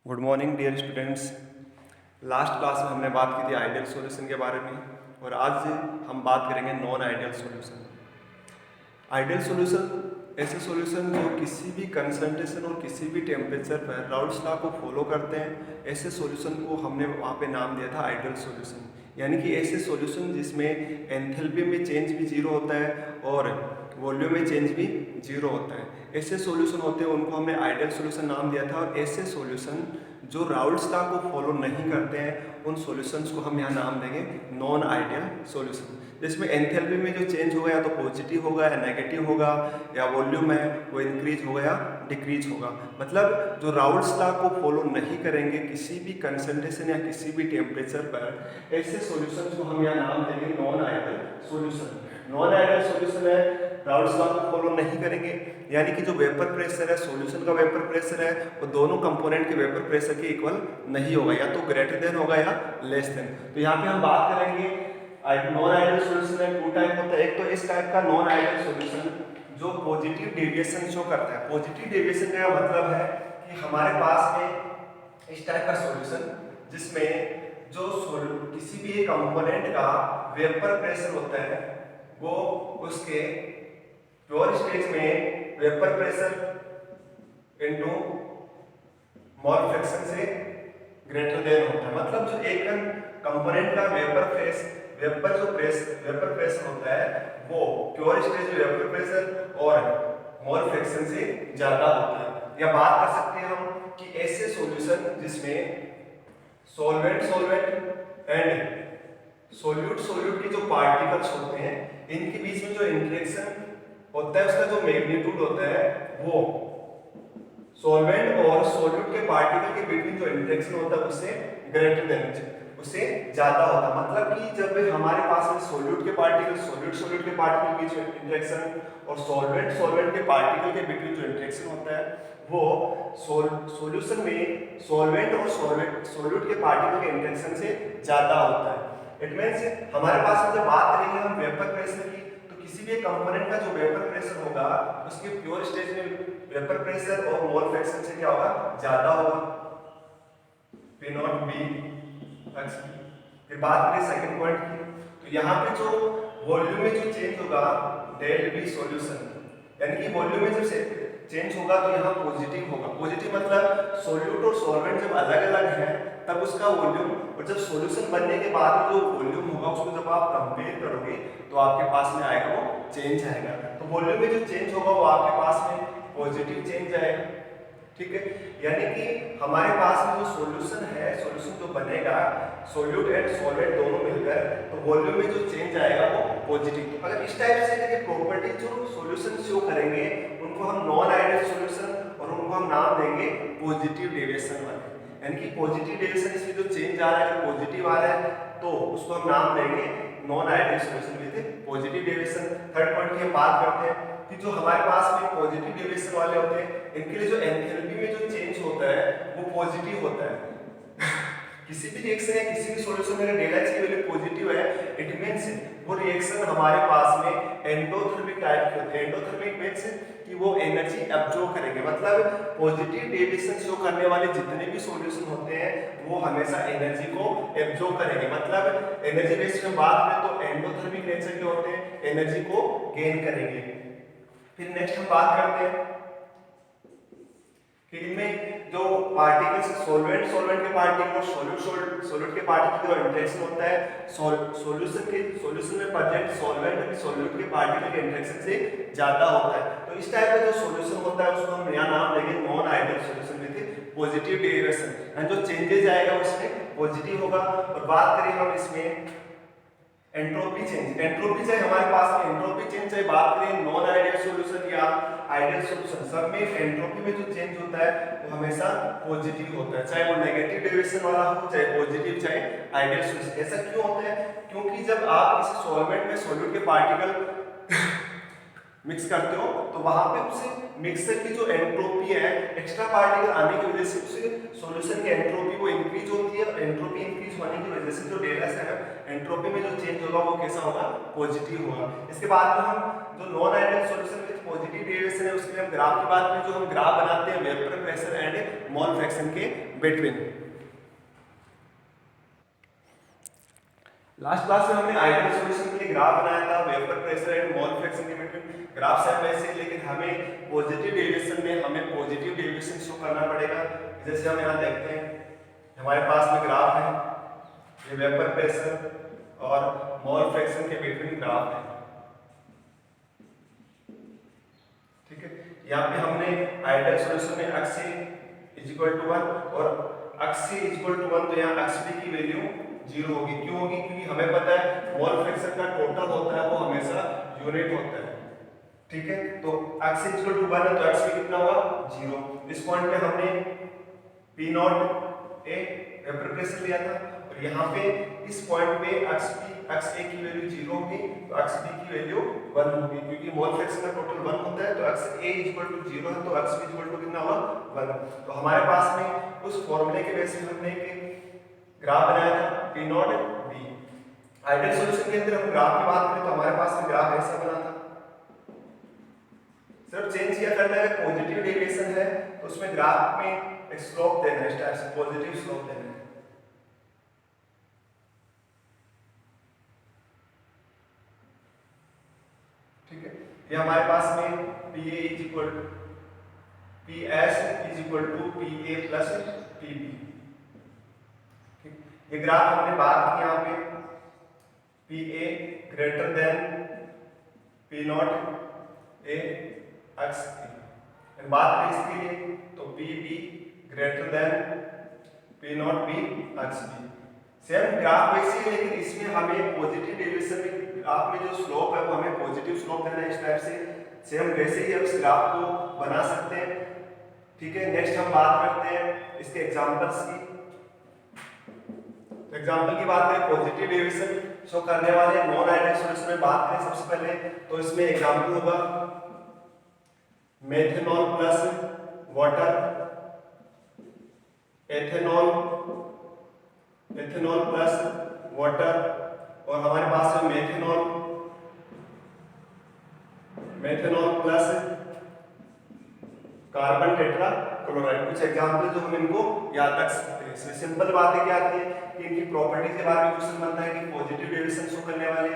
Good morning dear students. Last class में हमने बात की थी आइडियल सॉल्यूशन के बारे में और आज हम बात करेंगे non ideal solution. Ideal solution ऐसे सॉल्यूशन जो किसी भी कंसंट्रेशन और किसी भी टेम्परेचर पर राउल्ट्स लॉ को फॉलो करते हैं, ऐसे सॉल्यूशन को हमने वहाँ पे नाम दिया था आइडियल सॉल्यूशन। यानी कि ऐसे सॉल्यूशन जिसमें एंथैल्पी में चेंज भी जीरो होता है और वॉल्यूम में चेंज भी जीरो होता है। ऐसे सॉल्यूशन होते हैं उनको हमने आइडियल सॉल्यूशन नाम दिया था। और ऐसे सॉल्यूशन जो राउल्ट्स लॉ को फॉलो नहीं करते हैं उन सॉल्यूशंस को हम यहाँ नाम देंगे नॉन आइडियल सॉल्यूशन। जिसमें एंथैल्पी में जो चेंज होगा या तो पॉजिटिव होगा या नेगेटिव होगा, या वॉल्यूम है वो इंक्रीज होगा या डिक्रीज होगा। मतलब जो राउल्ट्स लॉ को फॉलो नहीं करेंगे किसी भी कंसंट्रेशन या किसी भी टेम्परेचर पर, ऐसे सॉल्यूशंस को हम यहाँ नाम देंगे non ideal solution. Non ideal solution है राउल्ट्स लॉ को फॉलो नहीं करेंगे, यानी कि जो वेपर प्रेशर है, सॉल्यूशन का वेपर प्रेशर है, वो दोनों कंपोनेंट के वेपर प्रेशर के इक्वल नहीं होगा, या तो ग्रेटर देन होगा या लेस देन। तो यहाँ पे हम बात करेंगे नॉन आइडियल सॉल्यूशन है। टू टाइप होता है, एक तो इस टाइप का नॉन आइडियल सॉल्यूशन जो पॉजिटिव डेविएशन शो करता है। पॉजिटिव डेविएशन का मतलब है कि हमारे पास में इस टाइप का सॉल्यूशन जिसमें जो किसी भी कंपोनेंट का वेपर प्रेशर होता है वो उसके प्योर स्टेज में vapour pressure into mole fraction से ग्रेटर देन होता है। मतलब जो एक कंपोनेंट का वेपर प्रेशर होता है वो प्योर स्टेज में वेपर प्रेशर और मोल फ्रैक्शन से ज्यादा होता है। या बात कर सकते हैं हम कि ऐसे सॉल्यूशन जिसमें सॉल्वेंट एंड सोल्यूट के जो पार्टिकल्स होते हैं इनके बीच में जो इंटरेक्शन होता है उसका जो मैग्नीट्यूड होता है वो सॉल्वेंट और सोल्यूट के पार्टिकल के बीच में जो इंटरेक्शन होता है उससे ग्रेटर देन, उससे ज्यादा होता है। मतलब कि जब हमारे पास में सोल्यूट के पार्टिकल सोल्यूट के पार्टिकल के बीच में इंटरेक्शन और सॉल्वेंट के पार्टिकल के बीच में जो इंटरेक्शन होता है वो सॉल्यूशन में सॉल्वेंट और सोल्यूट के पार्टिकल के इंटरेक्शन से ज्यादा होता है। इट मींस हमारे पास में जब बात करेंगे हम वेपर प्रेशर की, तो किसी भी कंपोनेंट का जो वेपर प्रेशर होगा उसके प्योर स्टेज में वेपर प्रेशर और मोल फ्रैक्शन से क्या होगा, ज्यादा होगा। P not be x. फिर बात करें सेकंड पॉइंट की, तो यहाँ पे जो वॉल्यूम में जो चेंज होगा डेल बी सॉल्यूशन, यानी कि वॉल्यूम में जब चेंज होगा तो यहाँ पॉजिटिव होगा। पॉजिटिव मतलब सोल्यूट और सॉल्वेंट जब अलग अलग है तब उसका वॉल्यूम, और जब सॉल्यूशन बनने के बाद जो वॉल्यूम होगा उसको जब आप कंपेयर करोगे तो आपके पास में आएगा वो चेंज आएगा। तो वॉल्यूम में जो चेंज होगा वो आपके पास में पॉजिटिव चेंज आएगा। ठीक है, यानी कि हमारे पास में जो सॉल्यूशन है, सॉल्यूशन जो बनेगा सोल्यूट एंड सॉल्वेंट दोनों मिलकर, तो वॉल्यूम में जो चेंज आएगा वो पॉजिटिव। अगर इस टाइप से देखिए प्रॉपर्टी जो सॉल्यूशन शो करेंगे उनको हम नॉन आइडियल सॉल्यूशन और उनको हम नाम देंगे पॉजिटिव डेविएशन वाले। यानी कि पॉजिटिव डेविएशन इसमें जो चेंज आ रहा है, पॉजिटिव आ रहा है, तो उसको हम नाम देंगे non ideal solution with positive deviation. Third point की हम बात करते हैं कि जो हमारे पास में पॉजिटिव डेविएशन वाले होते हैं इनके लिए जो एंथैल्पी में जो चेंज होता है वो पॉजिटिव होता है। किसी भी रिएक्शन या किसी भी सॉल्यूशन में अगर डेल्टा की वैल्यू पॉजिटिव है, इट मींस वो रिएक्शन हमारे पास में एंडोथर्मिक टाइप के होते हैं। एंडोथर्मिक मींस कि वो एनर्जी एब्जॉर्ब करेंगे। मतलब पॉजिटिव डेविएशन शो करने वाले जितने भी सॉल्यूशन होते हैं वो हमेशा एनर्जी को एब्जॉर्ब करेंगे। मतलब एनर्जी बेस में बात करें तो एंडोथर्मिक नेचर के होते हैं, एनर्जी को गेन करेंगे। फिर नेक्स्ट हम बात करते हैं कि इनमें जो पार्टिकल्स सॉल्वेंट के पार्टिकल और सोल्यूट के पार्टिकल का इंटरेक्शन होता है सॉल्यूशन में प्रेजेंट सॉल्वेंट और सोल्यूट के पार्टिकल के इंटरेक्शन से ज्यादा होता है। तो इस टाइप का जो सॉल्यूशन होता है उसको हम नया नाम देंगे non ideal solution with positive deviation. And जो चेंजेस आएगा उसमें पॉजिटिव होगा। और बात करें हम इसमें एंट्रोपी चेंज, एंट्रोपी चाहे हमारे पास में एंट्रोपी चेंज चाहे बात करें नॉन आइडियल सॉल्यूशन या आइडियल सॉल्यूशन, सब में एंट्रोपी में जो चेंज होता है वो हमेशा पॉजिटिव होता है, चाहे वो नेगेटिव डेविएशन वाला हो चाहे पॉजिटिव चाहे आइडियल सॉल्यूशन। ऐसा क्यों होता है? क्योंकि जब आप इस सॉल्वेंट में सोल्यूट के पार्टिकल मिक्स करते हो तो वहां पे उसे मिक्सर की जो एंट्रोपी है, एक्स्ट्रा पार्टिकल आने की वजह से उसे सॉल्यूशन की एंट्रोपी वो इंक्रीज होती है। एंट्रोपी इंक्रीज होने की वजह से जो डेल्टा है एंट्रोपी में जो चेंज होगा वो कैसा होगा, पॉजिटिव होगा। इसके बाद में हम जो non ideal solution with positive deviation है उसके लिए हम ग्राफ की बात करें, जो हम ग्राफ बनाते हैं vapour pressure and mole fraction के बिटवीन। लास्ट क्लास में हमने आइडियल सॉल्यूशन के लिए ग्राफ बनाया था vapour pressure and mole fraction के बिटवीन। ग्राफ सेम वैसे, लेकिन हमें पॉजिटिव डेविएशन में हमें पॉजिटिव डेविएशन शो करना पड़ेगा। जैसे हम यहाँ देखते हैं हमारे पास में ग्राफ है, ये वेपर प्रेशर और मोल फ्रैक्शन के बिटवीन ग्राफ है, ठीक है। यहाँ पे हमने आइडियल सॉल्यूशन में x इज इक्वल टू 1 और x इज इक्वल टू 1, तो यहाँ x की वैल्यू 0 होगी। क्यों होगी? क्योंकि हमें पता है मोल फ्रैक्शन का टोटल होता है वो हमेशा यूनिट होता है, ठीक है। तो x इज इक्वल टू 1 है तो x भी कितना होगा, 0। इस पॉइंट पे हमने P not a vapour pressure लिया था और यहाँ पे इस पॉइंट पे x a की वैल्यू 0 होगी तो x b की वैल्यू 1 होगी, क्योंकि मोल फ्रैक्शन का टोटल 1 होता है। तो x a is equal to 0 है तो x b is equal to कितना होगा, 1। तो हमारे पास में उस फॉर्मूले के बेस पे हमने एक ग्राफ बनाया था P not b। Ideal solution के अंदर हम ग्राफ की बात करें तो हमारे पास में ग्राफ ऐसा बना था। सिर्फ चेंज किया करना है, पॉजिटिव डेविएशन है तो उसमें ग्राफ में एक स्लोप देना है, इस टाइप से पॉजिटिव स्लोप देना है, ठीक है। ये हमारे पास में PA is equal to PS is equal to PA plus PB। ये ग्राफ हमने बात की यहाँ पे PA greater than P not A x a। बात करें इसके लिए तो PB greater than P not B x b। Same graph वैसे ही, लेकिन इसमें हमें पॉजिटिव डेविएशन में ग्राफ में जो स्लोप है वो हमें पॉजिटिव स्लोप देना है, इस टाइप से। सेम वैसे ही हम इस ग्राफ को बना सकते हैं, ठीक है। नेक्स्ट हम बात करते हैं इसके एग्जांपल्स की। एग्जांपल की बात करें पॉजिटिव डेविएशन शो करने वाले नॉन आइडियल सॉल्यूशन में बात करें सबसे पहले तो इसमें एग्जांपल होगा methanol plus water, ethanol plus water, और हमारे पास है methanol plus carbon tetra chloride. कुछ एग्जांपल जो हम इनको याद रख सकते हैं। इसमें सिंपल बातें क्या आती है कि इनकी प्रॉपर्टीज के बारे में क्वेश्चन बनता है कि पॉजिटिव डेविएशन शो करने वाले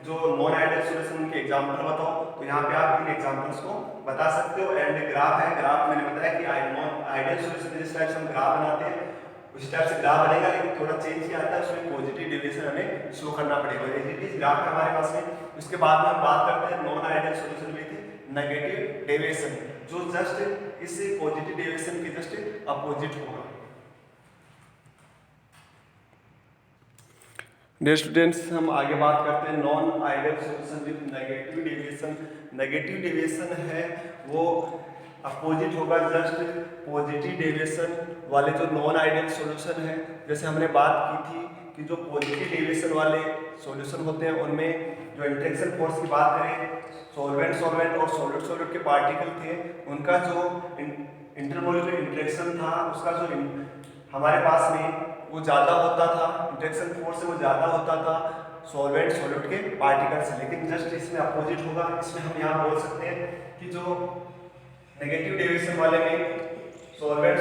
जो नॉन आइडियल सॉल्यूशन उनके एग्जांपल बताओ, तो यहाँ पे आप इन एग्जांपल्स को बता सकते हो। एंड ग्राफ है, ग्राफ मैंने बताया कि नॉन आइडियल सॉल्यूशन जिस टाइप से हम ग्राफ बनाते हैं उस टाइप से ग्राफ बनेगा, लेकिन थोड़ा चेंज किया आता है, उसमें पॉजिटिव डेविएशन हमें शो करना पड़ेगा। ये ग्राफ है हमारे पास में। उसके बाद में हम बात करते हैं non ideal solution with negative deviation, जो जस्ट इस पॉजिटिव डेविएशन के जस्ट अपोजिट होगा। डियर स्टूडेंट्स, हम आगे बात करते हैं non ideal solution with negative deviation. Negative deviation है वो अपोजिट होगा जस्ट पॉजिटिव डेविएशन वाले जो नॉन आइडियल सॉल्यूशन है। जैसे हमने बात की थी कि जो पॉजिटिव डेविएशन वाले सॉल्यूशन होते हैं उनमें जो इंटरेक्शन फोर्स की बात करें, सॉल्वेंट और सॉलिड के पार्टिकल थे उनका जो इंटरमोलिकुलर इंटरेक्शन था उसका जो हमारे पास में वो ज़्यादा होता था, इंटरेक्शन फोर्स से वो ज़्यादा होता था सॉल्वेंट के पार्टिकल से। लेकिन जस्ट इसमें अपोजिट होगा। इसमें हम यहाँ बोल सकते हैं कि जो नेगेटिव डेविएशन वाले में सॉल्वेंट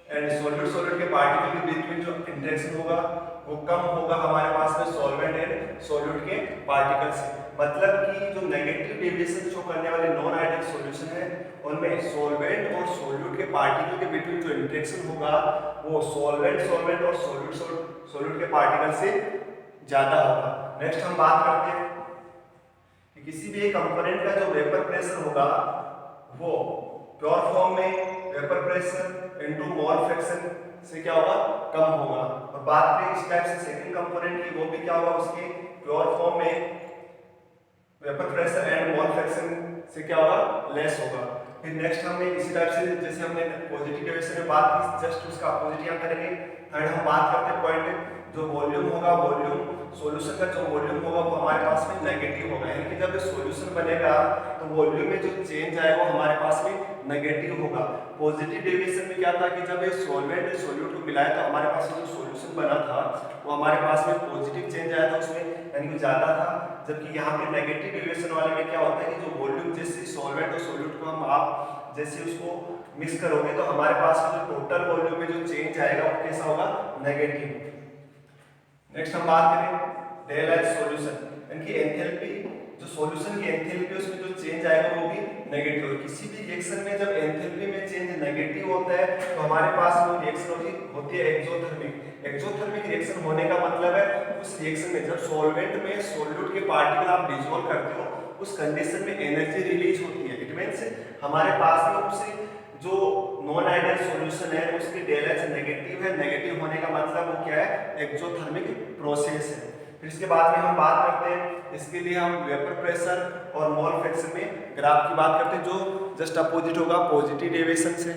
एंड सॉलिड के पार्टिकल के बीच में जो इंटरेक्शन होगा वो कम होगा हमारे पास में सॉल्वेंट एंड सॉलिड के पार्टिकल से। मतलब कि जो नेगेटिव डेविएशन शो करने वाले नॉन आइडियल सॉल्यूशन है उनमें सॉल्वेंट और सॉलिड के पार्टिकल के बीच जो इंटरेक्शन होगा वो सॉल्वेंट और सॉलिड के पार्टिकल से ज्यादा होगा। नेक्स्ट हम बात करते हैं कि किसी भी एक कंपोनेंट का जो वेपर प्रेशर होगा वो प्योर फॉर्म में vapour pressure into mole fraction से क्या होगा, कम होगा। और बात करें इस टाइप से सेकंड कंपोनेंट की, वो भी क्या होगा, उसके प्योर फॉर्म में vapour pressure and mole fraction से क्या होगा, लेस होगा। फिर नेक्स्ट हमने इसी टाइप से जैसे हमने पॉजिटिव डेविएशन में बात की, जस्ट उसका अपोजिट यहाँ करेंगे। एंड हम बात करते हैं पॉइंट जो वॉल्यूम होगा, वॉल्यूम सॉल्यूशन का जो वॉल्यूम होगा वो हमारे पास में नेगेटिव होगा, यानी कि जब सॉल्यूशन बनेगा तो वॉल्यूम में जो चेंज आएगा वो हमारे पास में नेगेटिव होगा। पॉजिटिव डेविएशन में क्या था कि जब ये सॉल्वेंट ने सॉल्यूट को मिलाया तो हमारे पास जो सॉल्यूशन बना था वो हमारे पास में पॉजिटिव चेंज आया था उसमें, यानी कि ज्यादा था। जबकि यहाँ पे नेगेटिव डेविएशन वाले में क्या होता है कि जो वॉल्यूम जैसे सॉल्वेंट और सॉल्यूट को हम आप जैसे उसको मिक्स करोगे तो हमारे पास में जो टोटल वॉल्यूम में जो चेंज आएगा वो कैसा होगा, नेगेटिव। नेक्स्ट हम बात करें डेल एच सॉल्यूशन, यानी कि एंथैल्पी, जो सॉल्यूशन की एंथैल्पी उसमें जो चेंज आएगा वो भी नेगेटिव है। किसी भी रिएक्शन में जब एंथैल्पी में चेंज नेगेटिव होता है तो हमारे पास वो रिएक्शन होती है एक्सोथर्मिक। एक्सोथर्मिक रिएक्शन होने का मतलब है उस रिएक्शन में जब सॉल्वेंट में सॉल्यूट के पार्टिकल आप डिसॉल्व करते हो उस कंडीशन में एनर्जी रिलीज होती है। इट मींस हमारे पास में उसे जो नॉन आइडियल सॉल्यूशन है उसकी डेल एच नेगेटिव है। नेगेटिव होने का मतलब वो क्या है, एक्सोथर्मिक प्रोसेस है। फिर इसके बाद में हम बात करते हैं, इसके लिए हम वेपर प्रेशर और मोल फ्रैक्शन में ग्राफ की बात करते हैं जो जस्ट अपोजिट होगा पॉजिटिव डेविएशन से।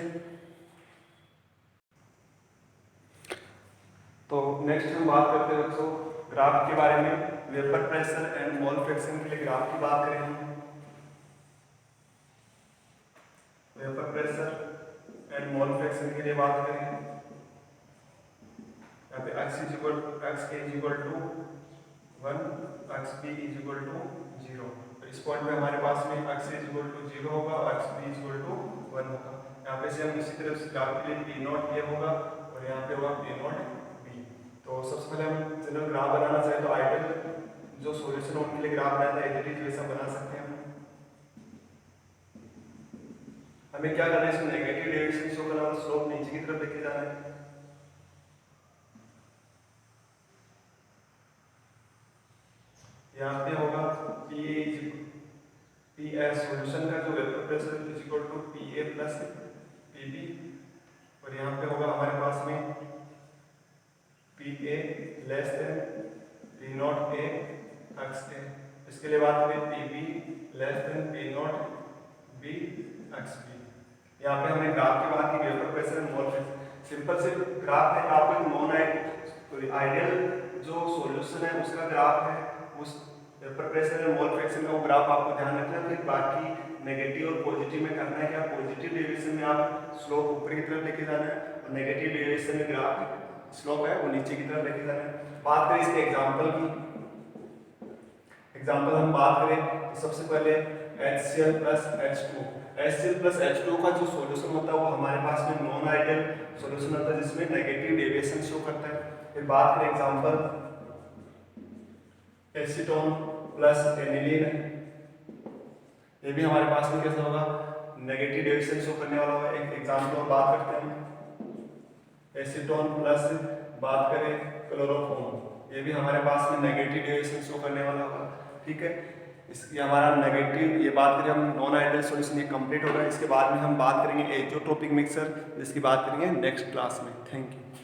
तो नेक्स्ट हम बात करते हैं दोस्तों ग्राफ के बारे में। Vapour pressure and mole fraction के लिए ग्राफ की बात करें हम। Vapour pressure and mole fraction के लिए बात करें, यहाँ पे x k = 1, xp = 0। इस पॉइंट में हमारे पास में x = 0 होगा और xp = 1 होगा। यहाँ पे से हम इसी तरह से ग्राफ के लिए p0 a होगा और यहाँ पे होगा p0 b। तो सबसे पहले हम जनरल ग्राफ बनाना चाहे तो आइडियल जो सॉल्यूशन है उनके लिए ग्राफ बनाता है एज इट इज वैसा बना सकते हैं हम। हमें क्या करना है, इसमें नेगेटिव डेविएशन शो करना है, स्लोप नीचे की तरफ लेके जाना है। यहाँ पे होगा PS सॉल्यूशन का जो वेपर प्रेशर = PA + PB और यहाँ पे होगा हमारे पास में PA < P0 A XA। इसके लिए बात करें PB < P0 B XB। यहाँ पे हमने ग्राफ की बात की, vapour pressure and mole fraction. Simple से ग्राफ है, आपको एक नॉन आइडियल जो सॉल्यूशन है उसका ग्राफ है, उस vapour pressure and mole fraction का वो ग्राफ आपको ध्यान रखना है। फिर बाकी नेगेटिव और पॉजिटिव में करना है क्या, पॉजिटिव डेविएशन में आप स्लोप ऊपर की तरफ लेके जाना है और नेगेटिव डेविएशन में ग्राफ स्लोप है वो नीचे की तरफ लेके जाना है। बात करें इसके एग्जांपल की, एग्जांपल हम बात करें तो सबसे पहले HCl + H2। HCl + H2 का जो सॉल्यूशन होता है वो हमारे पास में नॉन आइडियल सॉल्यूशन होता है जिसमें नेगेटिव डेविएशन शो करता है। फिर बात करें एग्जांपल एसीटोन + एनिलीन, ये भी हमारे पास में कैसा होगा, नेगेटिव डेविएशन शो करने वाला होगा। एक एग्जांपल हम बात करते हैं एसीटोन प्लस बात करें क्लोरोफॉर्म, ये भी हमारे पास में नेगेटिव डेविएशन शो करने वाला होगा। ठीक है, इसकी हमारा नेगेटिव ये बात करें हम नॉन आइडियल सॉल्यूशन ये कंप्लीट होगा। इसके बाद में हम बात करेंगे एजोट्रोपिक मिक्सचर जिसकी बात करेंगे नेक्स्ट क्लास में। Thank you.